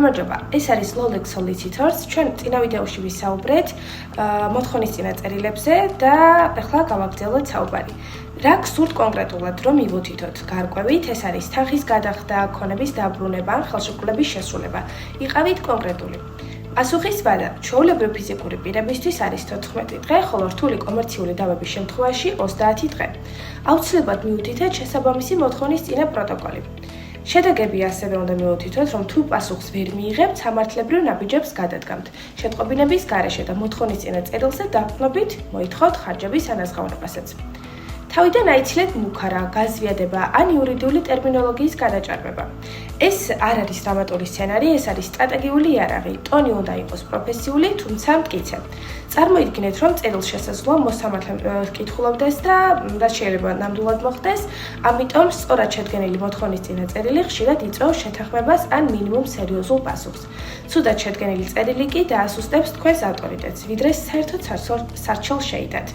გამარჯობა, ეს არის Lolex Solicitors. ჩვენ წინა ვიდეოში ვისაუბრეთ მოთხოვნის წინაწერილებზე და ახლა გავაგრძელოთ საუბარი. რა გსურთ კონკრეტულად რომ მივუთითოთ გარკვევით, ეს არის თანხის გადახდა, ქონების დაბრუნება, ხელშეკრულების შესრულება. იყავით კონკრეტული. პასუხის ვადა ჩვეულებრივ ფიზიკური პირებისთვის არის 14 დღე, ხოლო რთული კომერციული დავების შემთხვევაში 30 დღე. აუცილებლად მიუთითეთ შესაბამისი მოთხოვნის წინა პროტოკოლი. შედეგები ასევე უნდა მიუთითოთ, რომ თუ პასუხს ვერ მიიღებთ, სამართლებრივ ნაბიჯებს გადადგამთ. შეტყობინების გარეშე და მოთხოვნის წინაწერილზე დაყრდნობით მოითხოვთ ხარჯების ანაზღაურებასაც. თავიდან აიცილეთ მუქარა, გაზვიადება ან იურიდიული ტერმინოლოგიის გადაჭარბება. ეს არ არის დრამატული სცენარი, ეს არის სტრატეგიული იარაღი. ტონი უნდა იყოს პროფესიული, თუმცა მტკიცე. წარმოიდგინეთ, რომ წერილს შესაძლოა მოსამართლე კითხულობდეს და რაც შეიძლება ნამდვილად მოხდეს, ამიტომ სწორად შედგენილი მოთხოვნის წინაწერილი ხშირად იწვევს შეთანხმებას ან მინიმუმ სერიოზულ პასუხს. ცუდად შედგენილი წერილი კი დაასუსტებს თქვენს ავტორიტეტს, ვიდრე საერთოდ სარჩელს შეიტანთ.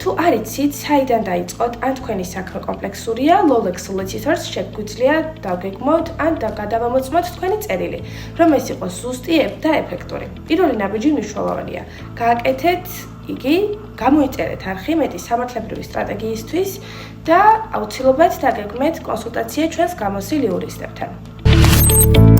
თუ არ იცით, საიდან დაიწყოთ, ან თქვენი საქმე კომპლექსურია, Lolex Solicitors შეგვიძლია დავგეგმოთ ან გადავამოწმოთ თქვენი წერილი, რომ ეს იყოს ზუსტი და ეფექტური. პირველი ნაბიჯი მნიშვნელოვანია. გააკეთეთ იგი, გამოიწერეთ არხი მეტი სამართლებრივი სტრატეგიისთვის და აუცილებლად დაგეგმეთ კონსულტაცია ჩვენს გამოსილ იურისტებთან.